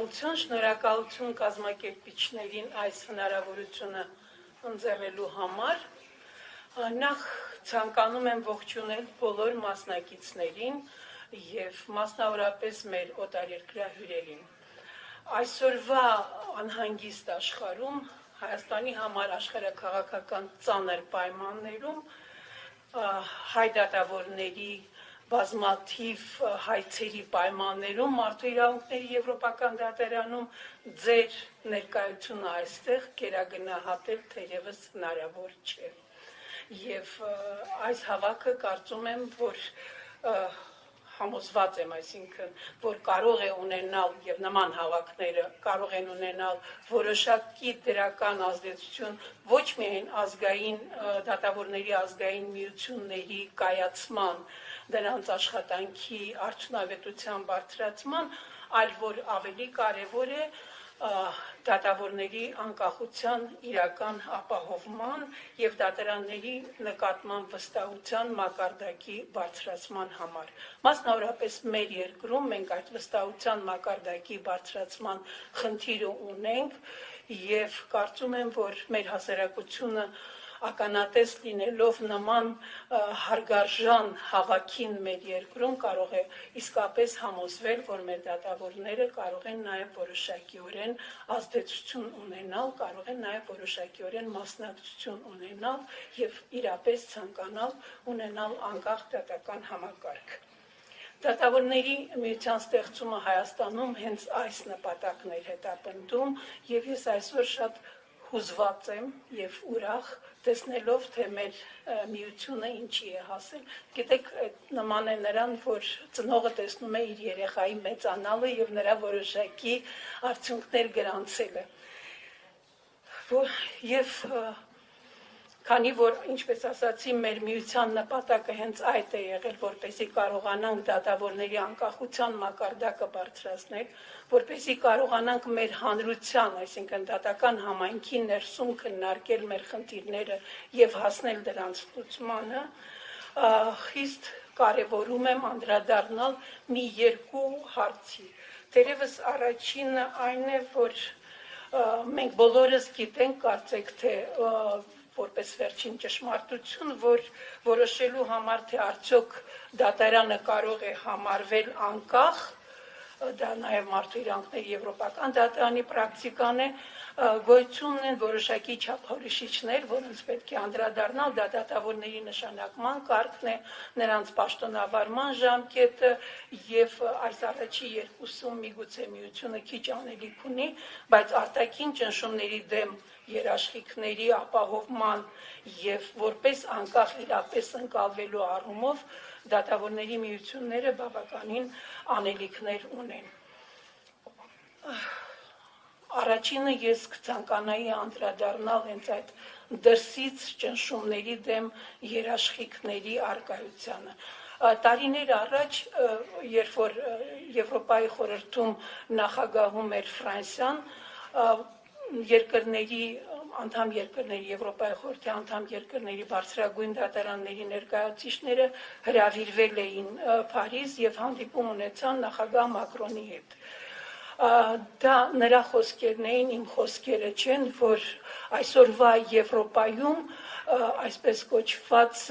Շնորհակալություն կազմակերպիչներին այս հնարավորությունը ընձեռելու համար։ Նախ ցանկանում եմ ողջունել բոլոր մասնակիցներին եւ մասնավորապես մեր օտարերկրյա հյուրերին։ Այսօրվա անհանգիստ աշխարհում, Հայաստանի համար աշխարհաքաղաքական ծանր պայմաններում, հայ դատավորների բազմաթիվ հայցերի պայմաններում, մարդու իրավունքների եվրոպական դատարանում ձեր ներկայությունը այստեղ գերագնահատել թերևս հնարավոր չէ։ Եվ այս հավաքը կարծում եմ, որ համոզված եմ, այսինքն, որ կարող է ունենալ եւ նման հավաքները կարող են ունենալ որոշակի դրական ազդեցություն ոչ միայն ազգային դատավորների ազգային միությունների կայացման, դրանց աշխատանքի արդյունավետության բարձրացման, այլ որ ավելի կարևոր է դատավորների անկախության իրական ապահովման եւ դատարանների նկատմամբ վստահության մակարդակի բարձրացման համար։ Մասնավորապես մեր երկրում մենք այդ վստահության մակարդակի բարձրացման խնդիրը ունենք եւ կարծում եմ, որ մեր հասարակությունը ականատես լինելով նման հարգարժան հավաքին մեր երկրում կարող է իսկապես համոզվել, որ մեր դատավորները կարող են նաև որոշակիորեն ազդեցություն ունենալ, կարող են նաև որոշակիորեն մասնակցություն ունենալ եւ իրապես ցանկանալ ունենալ անկախ դատական համակարգ։ Դատավորների միության ստեղծումը Հայաստանում հենց այս նպատակն էր հետապնդում եւ ես այսօր շատ հուզված եմ եւ ուրախ տեսնելով, թե մեր միությունը ինչի է հասել։ Գիտեք, նման է նրան, որ ծնողը տեսնում է իր երեխայի մեծանալը եւ նրա որոշակի արդյունքներ գրանցելը։ Եվ քանի որ, ինչպես ասացի, մեր միության նպատակը հենց այդ է եղել, որպեսզի կարողանանք դատավորների անկախության մակարդակը բարձրացնել, որպեսզի կարողանանք մեր հանրության, այսինքն դատական համայնքի ներսում քննարկել մեր խնդիրները եւ հասնել դրանց լուծմանը, խիստ կարևորում եմ անդրադառնալ մի երկու հարցի։ Թերևս առաջինը այն է, որ մենք բոլորս գիտենք, կարծեք թե որպես վերջին ճշմարտություն, որ որոշելու համար, թե արդյոք դատարանը կարող է համարվել անկախ, դա նաև մարդու իրավունքների եվրոպական դատարանի պրակտիկան է, գոյություն ունեն որոշակի չափորոշիչներ, որոնց պետք է անդրադառնալ, դա դատավորների նշանակման կարգն է, նրանց պաշտոնավարման ժամկետը եւ այս առաջի երկուսում միգուցե միությունը քիչ անելիք ունի, բայց արտաքին ճնշումների դեմ երաշխիքների ապահովման եւ որպես անկախ իրապես ընկալվելու առումով դատավորների միությունները բավականին անելիքներ ունեն։ Առաջինը ես կցանկանայի անդրադառնալ հենց այդ դրսից ճնշումների դեմ երաշխիքների առկայությանը։ Տարիներ առաջ, երբ որ Եվրոպայի խորհրդում նախագահում էր Ֆրանսիան, երկրների անդամ երկրների Եվրոպայի խորհրդի անդամ երկրների բարձրագույն դատարանների ներկայացուցիչները հրավիրվել էին Փարիզ եւ հանդիպում ունեցան նախագահ Մակրոնի հետ։ Դա նրա խոսքերն էին, իմ խոսքերը չեն, որ այսօրվա Եվրոպայում այսպես կոչված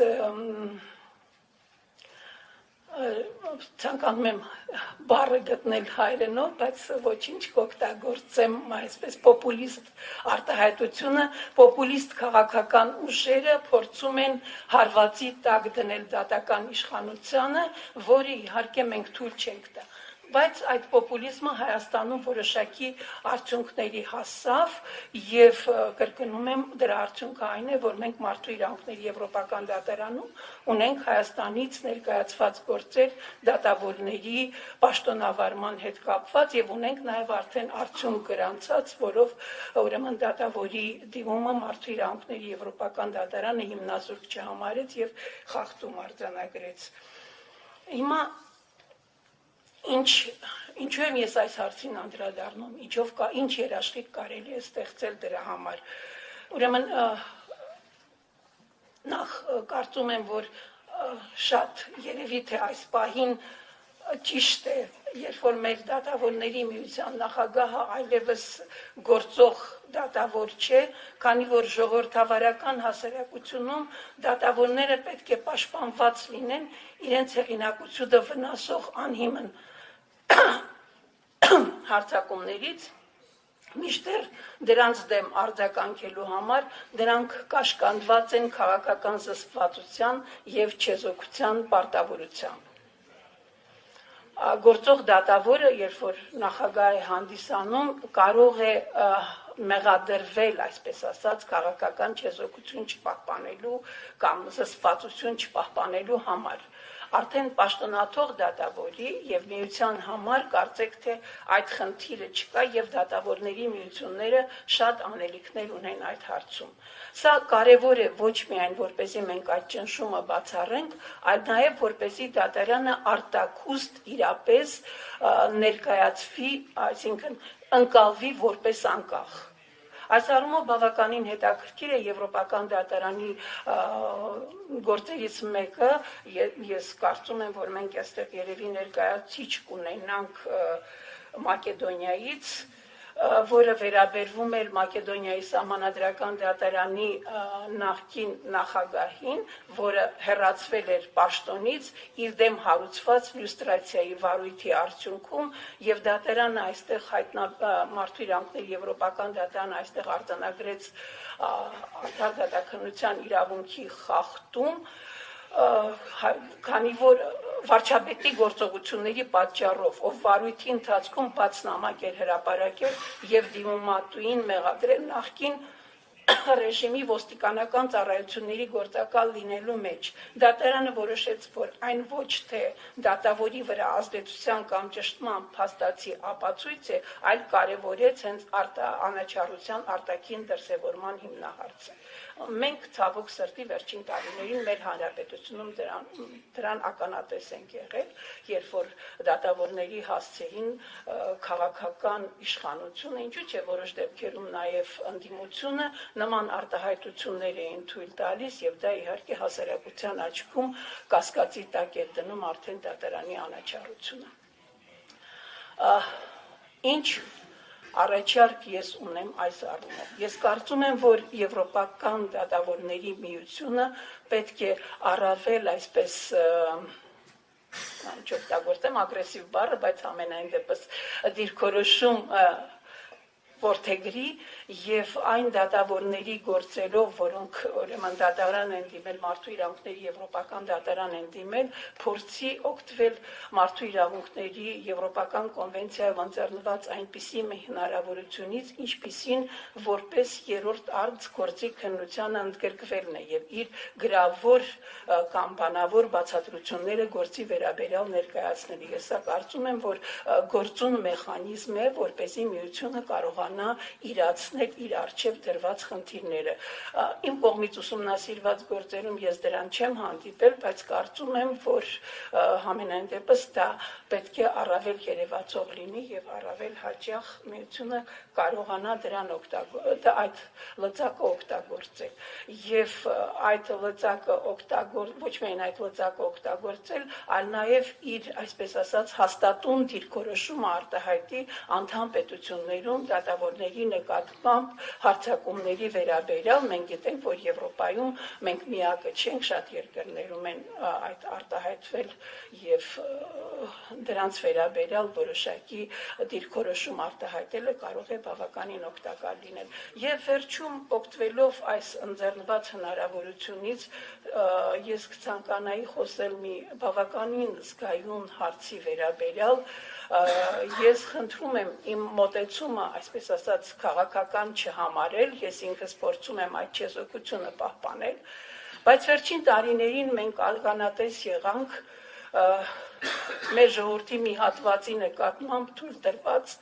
ցանկանում եմ բառը գտնել հայերենով, բայց ոչինչ կօգտագործեմ այսպես պոպուլիստ արտահայտությունը, պոպուլիստ քաղաքական ուժերը փորձում են հարվածի տակ դնել դատական իշխանությանը, որը իհարկե մենք թույլ չենք տա։ Բայց այդ պոպուլիզմը Հայաստանում որոշակի արդյունքների հասավ եւ կրկնում եմ դրա արդյունքը այն է, որ մենք մարդու իրավունքների եվրոպական դատարանում ունենք Հայաստանից ներկայացված գործեր դատավորների պաշտոնավարման հետ կապված եւ ունենք նաեւ արդեն արդյունք գրանցած, որով ուրեմն դատավորի դիմումը մարդու իրավունքների եվրոպական դատարանը հիմնազուրկ չհամարեց եւ խախտում արձանագրեց։ Հիմա Ինչու եմ ես այս հարցին անդրադառնում, ինչ երաշխիք կարելի է ստեղծել դրա համար։ Ուրեմն նախ կարծում եմ, որ շատ երևի թե այս պահին ճիշտ է, երբ որ մեր դատավորների միության նախագահը այլևս գործող դատավոր չէ, քանի որ ժողովրդավարական հասարակությունում դատավորները պետք է պաշտպանված լինեն իրենց հեղինակությունը վնասող անհիմն հարձակումներից, միշտեր դրանց դեմ արձագանքելու համար դրանք կաշկանդված են քաղաքական զսպվածության և չեզոքության պարտավորությամբ։ Գործող դատավորը, երբ որ նախագահ է հանդիսանում, կարող է մեղադրվել, այսպես ասած, քաղաքական չեզոքություն չպահպանելու կամ զսպվածություն չպահպանելու համար։ Արդեն պաշտոնաթող դատավորի և միության համար կարծեք թե այդ խնդիրը չկա և դատավորների միությունները շատ անելիքներ ունեն այդ հարցում։ Սա կարևոր է ոչ միայն որպեսզի մենք այդ ճնշումը բացառենք, այլ նաև որպեսզի դատարանը արտաքուստ իրապես ներկայացվի, այսինքն ընկալվի որպես անկախ։ Այս առումով բավականին հետաքրքիր է Եվրոպական դատարանի գործերից մեկը, ես կարծում եմ, որ մենք այստեղ երևի ներկայացուցիչ կունենանք Մակեդոնիայից, որը վերաբերվում էր Մակեդոնիայի սահմանադրական դատարանի նախկին նախագահին, որը հեռացվել էր պաշտոնից իր դեմ հարուցված լյուստրացիայի վարույթի արդյունքում և դատարանը այստեղ մարդու իրավունքների Եվրոպական դատարանը այստեղ արձանագրեց արդար դատաքննության իրավունքի խախտում, քանի որ վարչապետի գործողությունների պատճառով, ով վարույթի ընթացքում բաց նամակ էր հրապարակել և դիմումատուին մեղադրել նախկին ռեժիմի ոստիկանական ծառայությունների գործակալ լինելու մեջ։ Դատարանը որոշեց, որ այն ոչ թե դատավորի վրա ազդեցության կամ ճշտման փաստացի ապացույց է, այլ կարևորեց հենց անաչառության արտաքին դրսևորման հիմնահարցը։ Մենք ցավոք սրտի վերջին տարիներին մեր հանրապետությունում դրան ականատես ենք եղել, երբ որ դատավորների հասցեին քաղաքական իշխանությունը, ինչու՞ չէ որոշ դեպքերում նաև ընդդիմությունը նման արտահայտություններ էին թույլ տալիս և դա իհարկե հասարակության աչքում կասկածի տակ էր դնում արդեն դատարանի անաչառությունը։ Ինչ առաջարկ ես ունեմ այս առումով։ Ես կարծում եմ, որ Եվրոպական դատավորների միությունը պետք է առավել այսպես չօգտագործեմ ագրեսիվ բառը, բայց ամենայն դեպս դիրքորոշում որդեգրի և այն դատավորների գործերով, որոնք ուրեմն դատարան են դիմել, մարդու իրավունքների Եվրոպական դատարան են դիմել, փորձի օգտվել մարդու իրավունքների Եվրոպական կոնվենցիայով ընձեռնված այնպիսի հնարավորությունից, ինչպիսին որպես երրորդ արց գործի քննությանը ընդգրկվելն է և իր գրավոր կամ բանավոր բացատրությունները գործի վերաբերյալ ներկայացնելը։ Ես սա կարծում եմ, որ գործուն մեխանիզմ է, որպեսզի միությունը կարողանա իրացնել իր առջև դրված խնդիրները։ Իմ կողմից ուսումնասիրված գործերում ես դրան չեմ հանդիպել, բայց կարծում եմ, որ համենայն դեպս դա պետք է առավել երևացող լինի և առավել հաճախ միությունը կարողանա այդ լծակը օգտագործել։ Եվ այդ լծակը ոչ միայն այդ լծակը օգտագործել, այլ նաև իր, այսպես ասած, հաստատուն դիրքորոշումը արտահայտի անդամ պետություններում դատավորների նկատմամբ հարձակումների վերաբերյալ։ Մենք գիտենք, որ Եվրոպայում մենք միակը չենք, շատ երկրներում են այդ արտահայտվել և դրանց վերաբերյալ որոշակի դիրքորոշում արտահայտելը կարող է բավականին օգտակար լինել։ Եվ վերջում օգտվելով այս ընձեռնված հնարավորությունից ես կցանկանայի խոսել մի բավականին զգայուն հարցի վերաբերյալ։ Ես խնդրում եմ իմ մոտեցումը, այսպես ասած, քաղաքական չհամարել, ես ինքս փորձում եմ այդ չեզոքությունը պահպանել, բայց վերջին տարիներին մենք ականատես եղանք մեր ժողովրդի մի հատվածի նկատմամբ թույլ տրված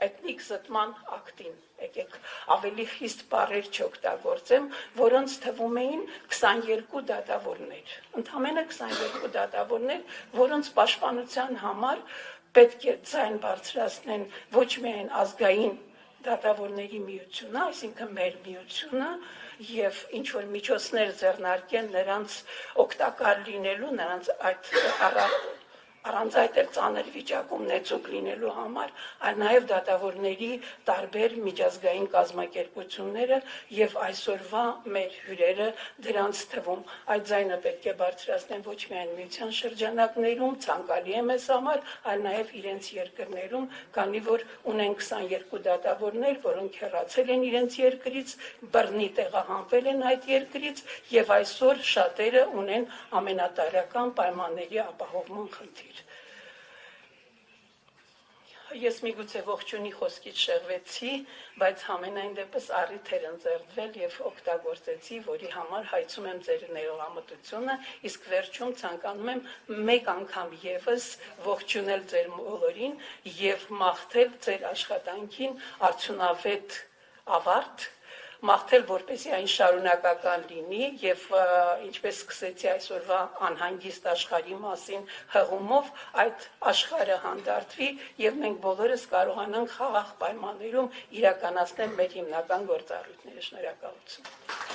էթնիկ զտման ակտին, եկեք ավելի խիստ բառեր չօգտագործեմ, որոնց թվում էին 22 դատավորներ, ընդամենը 22 դատավորներ, որոնց պաշտպանության համար պետք է ձայն բարձրացնեն ոչ միայն ազգային դատավորների միությունը, այսինքն մեր միությունը, և ինչ-որ միջոցներ ձեռնարկեն նրանց օգտակար լինելու, նրանց այդ առանց այդ էլ ծանր վիճակում նեցուկ լինելու համար, այլ նաև դատավորների տարբեր միջազգային կազմակերպությունները եւ այսօրվա մեր հյուրերը դրանց թվում այդ ձայնը պետք է բարձրացնեն ոչ միայն միության շրջանակներում, ցանկալի է մեզ համար, այլ նաև իրենց երկրներում, քանի որ ունեն 22 դատավորներ, որոնք հեռացել են իրենց երկրից, բռնի տեղահանվել են այդ երկրից եւ այսօր շատերը ունեն ամենատարրական պայմանների ապահովման խնդիր։ Ես միգուցե ողջունի խոսքից շեղվեցի, բայց համենայն դեպս առիթ էր ընձեռվել եւ օգտագործեցի, որի համար հայցում եմ ձեր ներողամտությունը, իսկ վերջում ցանկանում եմ մեկ անգամ եւս ողջունել ձեր բոլորին եւ մաղթել ձեր աշխատանքին արդյունավետ ավարտ, մաղթել, որպեսզի այն շարունակական լինի եւ ինչպես սկսեցի այսօրվա անհանգիստ աշխարհի մասին հղումով այդ աշխարհը հանդարտվի եւ մենք բոլորս կարողանանք խաղաղ պայմաններում իրականացնել մեր հիմնական գործառույթները։ Շնորհակալություն։